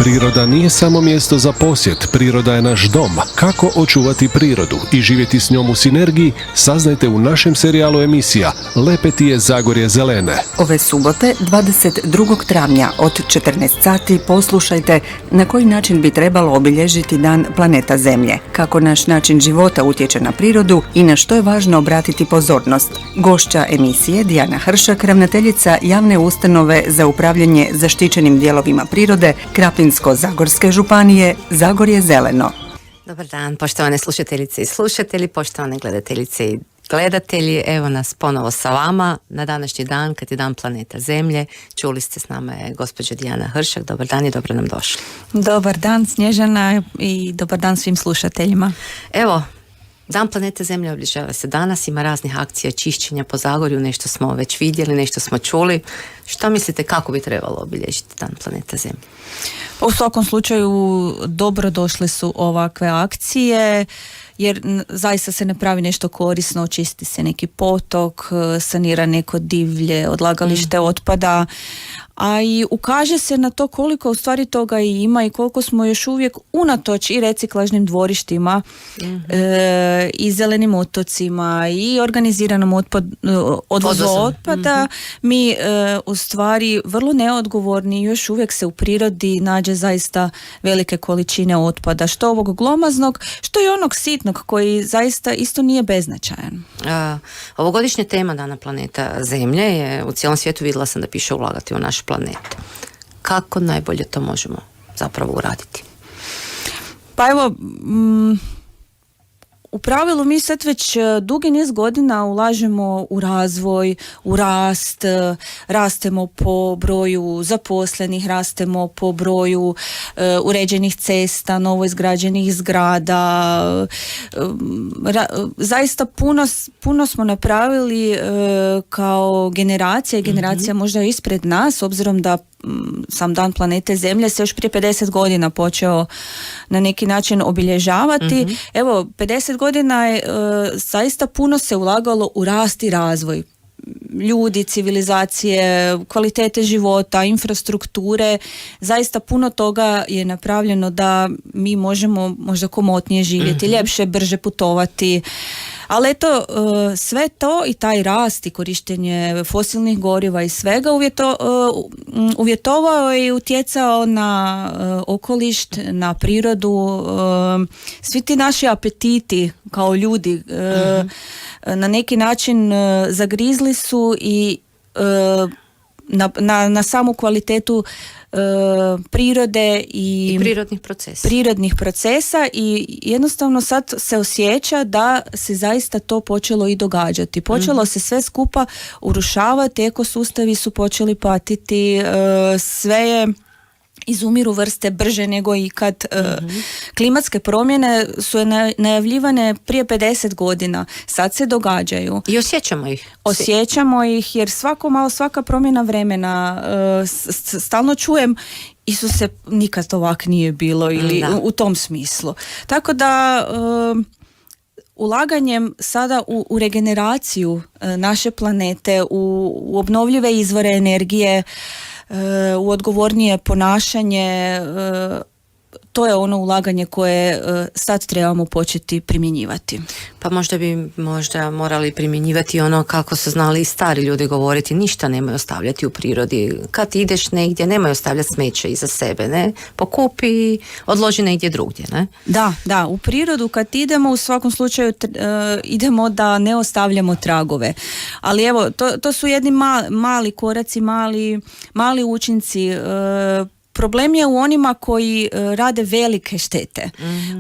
Priroda nije samo mjesto za posjet, priroda je naš dom. Kako očuvati prirodu i živjeti s njom u sinergiji, saznajte u našem serijalu emisija Lepe ti je Zagorje zelene. Ove subote, 22. travnja od 14 sati poslušajte na koji način bi trebalo obilježiti Dan planeta Zemlje, kako naš način života utječe na prirodu i na što je važno obratiti pozornost. Gošća emisije Dijana Hršak, ravnateljica javne ustanove za upravljanje zaštićenim dijelovima prirode Krapinsko-zagorske županije Zagorje zeleno. Dobar dan, poštovane slušateljice i slušatelji, poštovane gledateljice i gledatelji. Evo nas ponovo sa vama na današnji dan, kad je Dan planeta Zemlje. Čuli ste, s nama je gospođa Dijana Hršak. Dobar dan i dobro nam došli. Dobar dan Snježana i dobar dan svim slušateljima. Evo, Dan planeta Zemlje obilježava se danas, ima raznih akcija čišćenja po Zagorju, nešto smo već vidjeli, nešto smo čuli. Što mislite kako bi trebalo obilježiti Dan planeta Zemlje? U svakom slučaju dobro došle su ovakve akcije, jer zaista se ne pravi nešto korisno, očisti se neki potok, sanira neko divlje odlagalište otpada, a i ukaže se na to koliko u stvari toga i ima i koliko smo još uvijek unatoč i reciklažnim dvorištima i zelenim otocima i organiziranom odvozu otpada, mi u stvari vrlo neodgovorni, još uvijek se u prirodi nađe zaista velike količine otpada, što ovog glomaznog, što i onog sitnog koji zaista isto nije beznačajan. Ovogodišnja tema Dana planeta Zemlje je u cijelom svijetu, vidjela sam da piše ulagati u naš planet. Kako najbolje to možemo zapravo uraditi? Pa evo, u pravilu mi sad već dugi niz godina ulažemo u razvoj, u rast, rastemo po broju zaposlenih, rastemo po broju uređenih cesta, novoizgrađenih zgrada. Zaista puno smo napravili kao generacija i generacija možda ispred nas, obzirom da sam Dan planete Zemlje se još prije 50 godina počeo na neki način obilježavati. Evo, 50 godina je zaista puno se ulagalo u rast i razvoj ljudi, civilizacije, kvalitete života, infrastrukture. Zaista puno toga je napravljeno da mi možemo možda komotnije živjeti, ljepše, brže putovati. Ali eto, sve to i taj rast i korištenje fosilnih goriva i svega uvjetovao i utjecao na okoliš, na prirodu. Svi ti naši apetiti kao ljudi na neki način zagrizli su i na samu kvalitetu prirode i prirodnih procesa i jednostavno sad se osjeća da se zaista to počelo i događati. Počelo se sve skupa urušavati, ekosustavi su počeli patiti, sve je izumiru vrste brže nego ikad. Klimatske promjene su najavljivane prije 50 godina. Sad se događaju. I osjećamo ih. Osjećamo ih jer svaka promjena vremena, stalno čujem Isuse, nikad ovak nije bilo ili u tom smislu. Tako da ulaganjem sada u regeneraciju naše planete, u obnovljive izvore energije, u odgovornije ponašanje, to je ono ulaganje koje sad trebamo početi primjenjivati. Pa možda morali primjenjivati ono kako su znali i stari ljudi govoriti, ništa nemoj ostavljati u prirodi. Kad ideš negdje, nemoj ostavljati smeće iza sebe, ne? Pokupi i odloži negdje drugdje, ne? Da, u prirodu kad idemo, u svakom slučaju idemo da ne ostavljamo tragove. Ali evo, to su jedni mali koraci, mali učinci. Problem je u onima koji rade velike štete,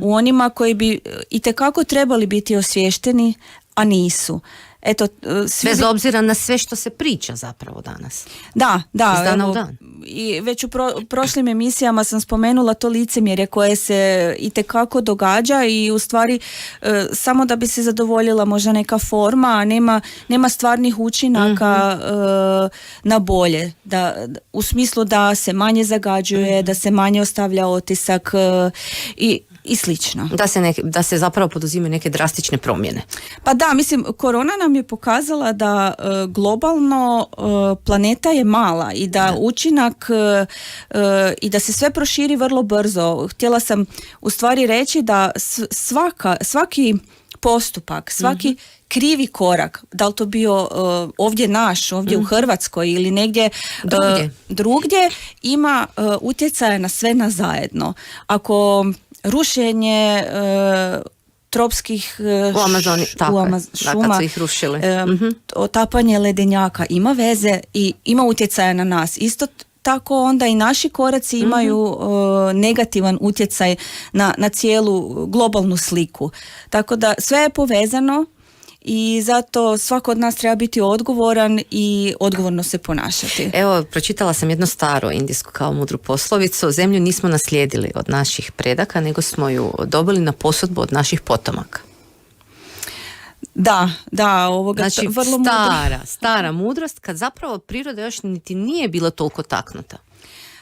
u onima koji bi itekako trebali biti osviješteni, a nisu. Eto, bez obzira na sve što se priča zapravo danas. Da. Iz dana u dan. I već u prošlim emisijama sam spomenula to licemjerje koje se itekako događa i u stvari samo da bi se zadovoljila možda neka forma, a nema stvarnih učinaka na bolje. U smislu da se manje zagađuje, da se manje ostavlja otisak i i slično. Da se zapravo poduzimaju neke drastične promjene. Pa da, mislim, korona nam je pokazala da globalno planeta je mala i da učinak i da se sve proširi vrlo brzo. Htjela sam u stvari reći da svaki postupak, svaki krivi korak, da li to bio ovdje ovdje u Hrvatskoj ili negdje drugdje, ima utjecaja na sve nas zajedno. Ako rušenje tropskih u Amazoni, šuma, kad su ih rušili. Otapanje ledenjaka ima veze i ima utjecaja na nas. Isto tako onda i naši koraci imaju negativan utjecaj na cijelu globalnu sliku. Tako da sve je povezano i zato svako od nas treba biti odgovoran i odgovorno se ponašati. Evo, pročitala sam jednu staru indijsku kao mudru poslovicu: zemlju nismo naslijedili od naših predaka, nego smo ju dobili na posudbu od naših potomaka. Da, znači vrlo stara mudrost, kad zapravo priroda još niti nije bila toliko taknuta.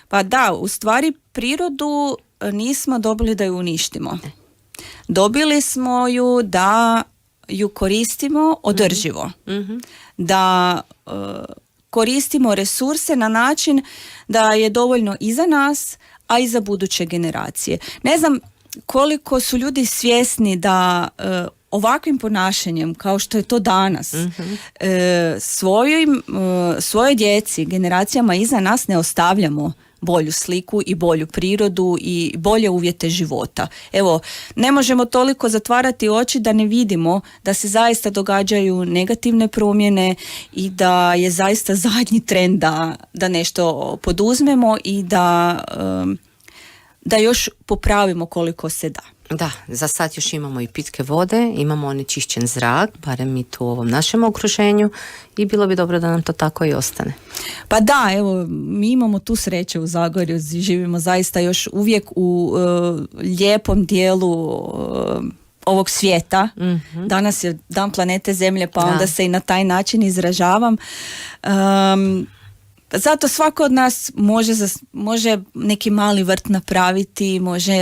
Pa da, u stvari prirodu nismo dobili da ju uništimo. Dobili smo ju da ju koristimo održivo. Da koristimo resurse na način da je dovoljno i za nas, a i za buduće generacije. Ne znam koliko su ljudi svjesni da ovakvim ponašanjem, kao što je to danas, svojoj djeci, generacijama iza nas ne ostavljamo bolju sliku i bolju prirodu i bolje uvjete života. Evo, ne možemo toliko zatvarati oči da ne vidimo da se zaista događaju negativne promjene i da je zaista zadnji trend da nešto poduzmemo i da još popravimo koliko se da. Da, za sad još imamo i pitke vode, imamo onečišćen zrak, barem mi tu u ovom našem okruženju, i bilo bi dobro da nam to tako i ostane. Pa da, evo, mi imamo tu sreće u Zagorju, živimo zaista još uvijek u lijepom dijelu ovog svijeta. Danas je Dan planete Zemlje, pa onda se i na taj način izražavam. Zato svako od nas može neki mali vrt napraviti, može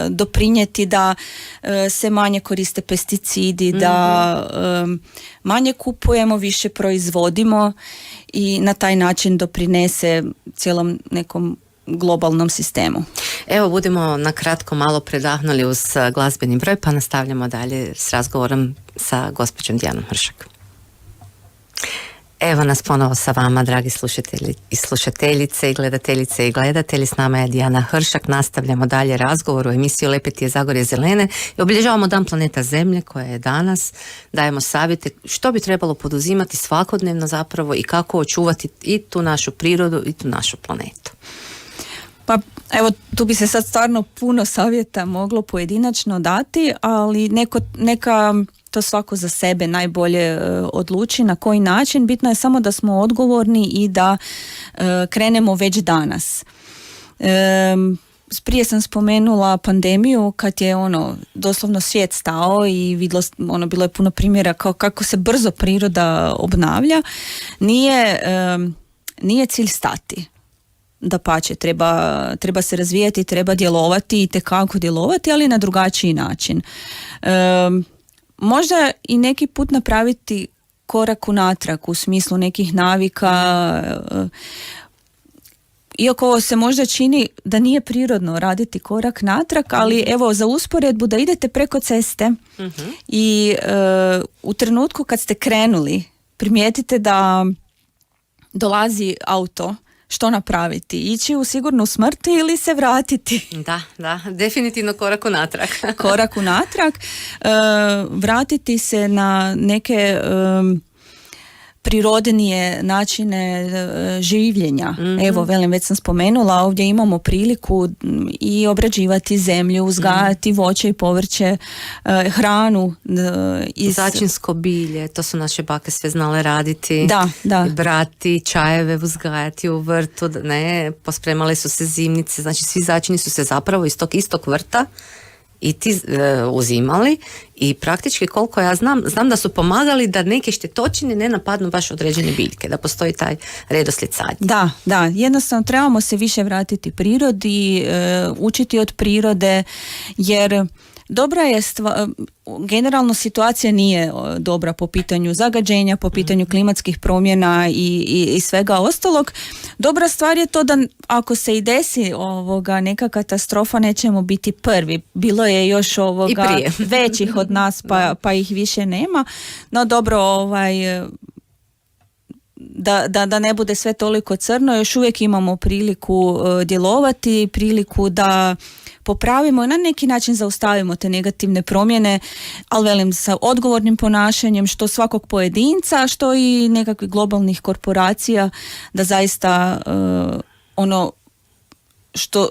doprinijeti da se manje koriste pesticidi, da manje kupujemo, više proizvodimo i na taj način doprinese cijelom nekom globalnom sistemu. Evo, budemo na kratko malo predahnuli uz glazbeni broj, pa nastavljamo dalje s razgovorom sa gospođom Dijanom Hršak. Evo nas ponovo sa vama, dragi slušatelji i slušateljice i gledatelji. S nama je Dijana Hršak. Nastavljamo dalje razgovor u emisiji Lepe ti je Zagorje zelene i obilježavamo Dan planeta Zemlje koja je danas. Dajemo savjete što bi trebalo poduzimati svakodnevno zapravo i kako očuvati i tu našu prirodu i tu našu planetu. Pa evo, tu bi se sad stvarno puno savjeta moglo pojedinačno dati, ali neka to svako za sebe najbolje odluči na koji način. Bitno je samo da smo odgovorni i da krenemo već danas. Prije sam spomenula pandemiju kad je doslovno svijet stao i bilo je puno primjera kako se brzo priroda obnavlja. Nije cilj stati. Dapače, treba se razvijati, treba djelovati i tekako djelovati, ali na drugačiji način. Možda i neki put napraviti korak unatrag u smislu nekih navika, iako se možda čini da nije prirodno raditi korak natrag, ali evo za usporedbu da idete preko ceste i u trenutku kad ste krenuli primijetite da dolazi auto, što napraviti? Ići u sigurnu smrt ili se vratiti? Da, definitivno korak unatrag. Korak unatrag, vratiti se na neke prirodnije načine življenja. Evo, već sam spomenula, ovdje imamo priliku i obrađivati zemlju, uzgajati voće i povrće, hranu. Začinsko bilje, to su naše bake sve znale raditi. Da. Brati, čajeve uzgajati u vrtu, pospremale su se zimnice, znači svi začini su se zapravo iz tog istog vrta i ti uzimali i praktički koliko ja znam da su pomagali da neke štetočine ne napadnu baš određene biljke, da postoji taj redoslijed sadnje. Da, jednostavno trebamo se više vratiti prirodi, učiti od prirode, jer dobra je generalno situacija nije dobra po pitanju zagađenja, po pitanju klimatskih promjena i svega ostalog. Dobra stvar je to da ako se i desi neka katastrofa, nećemo biti prvi. Bilo je još većih od nas pa ih više nema. No dobro, da ne bude sve toliko crno, još uvijek imamo priliku djelovati, priliku da popravimo i na neki način zaustavimo te negativne promjene, ali velim sa odgovornim ponašanjem što svakog pojedinca, što i nekakvih globalnih korporacija, da zaista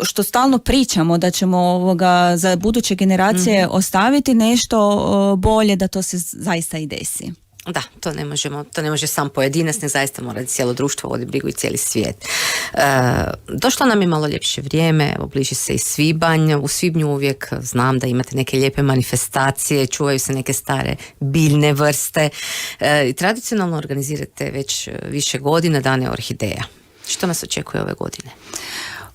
što stalno pričamo da ćemo za buduće generacije ostaviti nešto bolje, da to se zaista i desi. Da, to ne može sam pojedinac, ne zaista mora cijelo društvo vodi brigu i cijeli svijet. Došlo nam je malo ljepše vrijeme, evo bliži se i svibanj, u svibnju uvijek znam da imate neke lijepe manifestacije, čuvaju se neke stare biljne vrste i tradicionalno organizirate već više godina Dane orhideja. Što nas očekuje ove godine?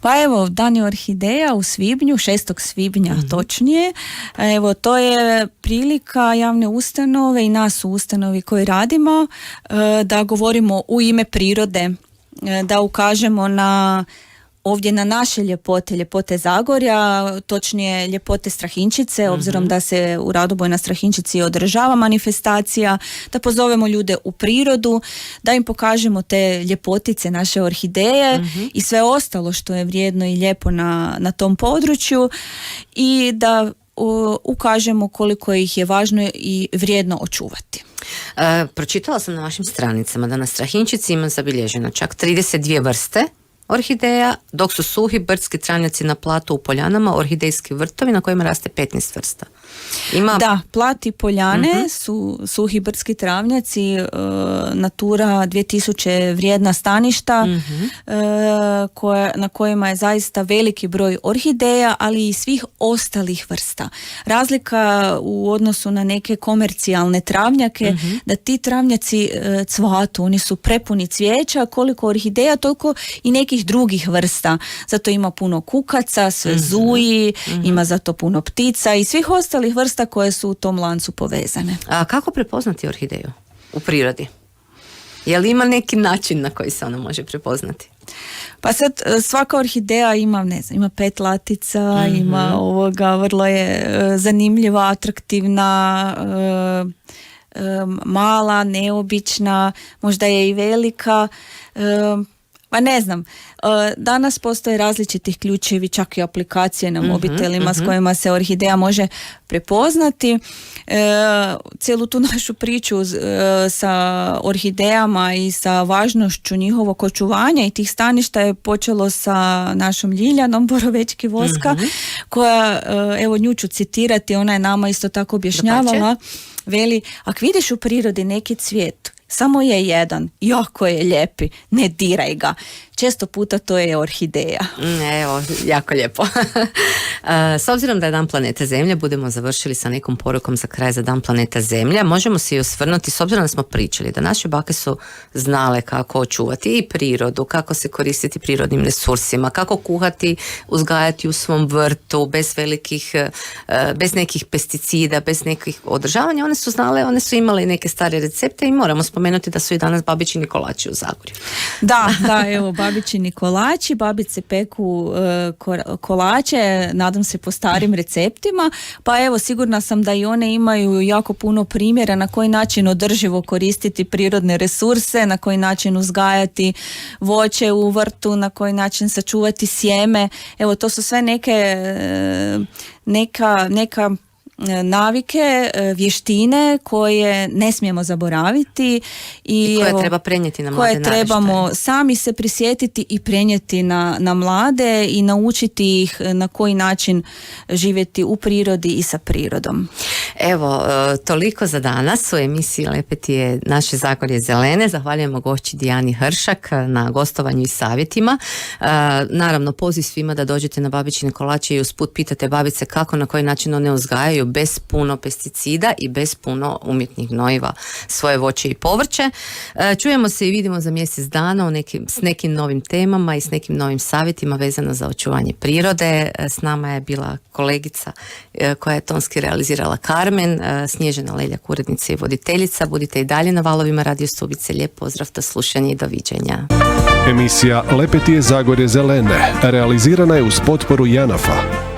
Pa evo, Dani orhideja u svibnju, 6. svibnja točnije. Evo, to je prilika javne ustanove i nas u ustanovi koji radimo da govorimo u ime prirode, da ukažemo ovdje na naše ljepote Zagorja, točnije ljepote Strahinčice, obzirom da se u Radoboj na Strahinčici održava manifestacija, da pozovemo ljude u prirodu, da im pokažemo te ljepotice naše orhideje i sve ostalo što je vrijedno i lijepo na tom području i da ukažemo koliko ih je važno i vrijedno očuvati. Pročitala sam na vašim stranicama da na Strahinčici ima zabilježeno čak 32 vrste orhideja, dok su suhi brdski travnjaci na platu u poljanama orhidejski vrtovi na kojima raste 15 vrsta. Da, plati poljane su suhi brdski travnjaci, Natura 2000 vrijedna staništa na kojima je zaista veliki broj orhideja, ali i svih ostalih vrsta. Razlika u odnosu na neke komercijalne travnjake, da ti travnjaci cvatu, oni su prepuni cvijeća, koliko orhideja, toliko i nekih drugih vrsta. Zato ima puno kukaca, sve zuji, ima zato puno ptica i svih ostalih vrsta koje su u tom lancu povezane. A kako prepoznati orhideju u prirodi? Je li ima neki način na koji se ona može prepoznati? Pa sad svaka orhideja ima, ima 5 latica, ima vrlo je zanimljiva, atraktivna, mala, neobična, možda je i velika. Pa ne znam, danas postoje različitih ključevi, čak i aplikacije na mobitelima s kojima se orhideja može prepoznati. Cijelu tu našu priču sa orhidejama i sa važnošću njihovog očuvanja i tih staništa je počelo sa našom Ljiljanom Borovečki Voska, koja, evo nju ću citirati, ona je nama isto tako objašnjavala, veli, ako vidiš u prirodi neki cvijet, samo je jedan, jako je lijepi, ne diraj ga. Često puta to je orhideja. Evo, jako lijepo. S obzirom da je Dan planete Zemlje, budemo završili sa nekom porukom za kraj za Dan planeta Zemlja. Možemo se i osvrnuti, s obzirom da smo pričali da naše bake su znale kako očuvati i prirodu, kako se koristiti prirodnim resursima, kako kuhati, uzgajati u svom vrtu, bez nekih pesticida, bez nekih održavanja. One su znale, one su imale neke stare recepte i moramo spomenuti da su i danas babičini kolači u Zagorju. Da, evo, babičini kolači, babice peku kolače, nadam se po starim receptima, pa evo sigurna sam da i one imaju jako puno primjera na koji način održivo koristiti prirodne resurse, na koji način uzgajati voće u vrtu, na koji način sačuvati sjeme. Evo to su sve neka navike, vještine koje ne smijemo zaboraviti i koje treba prenijeti na mlade koje trebamo sami se prisjetiti i prenijeti na mlade i naučiti ih na koji način živjeti u prirodi i sa prirodom. Evo, toliko za danas u emisiji Lepeti je naše Zagorje zelene. Zahvaljujemo gošći Dijani Hršak na gostovanju i savjetima. Naravno, poziv svima da dođete na babičine kolače i usput pitate babice kako, na koji način one uzgajaju bez puno pesticida i bez puno umjetnih gnojiva svoje voće i povrće. Čujemo se i vidimo za mjesec dana s nekim novim temama i s nekim novim savjetima vezano za očuvanje prirode. S nama je bila kolegica koja je tonski realizirala Karmen, Snježana Leljak, urednica i voditeljica. Budite i dalje na valovima Radio Stubice. Lijep pozdrav, do slušanja i doviđenja. Emisija Lepeti je Zagorje zelene realizirana je uz potporu JANAF-a.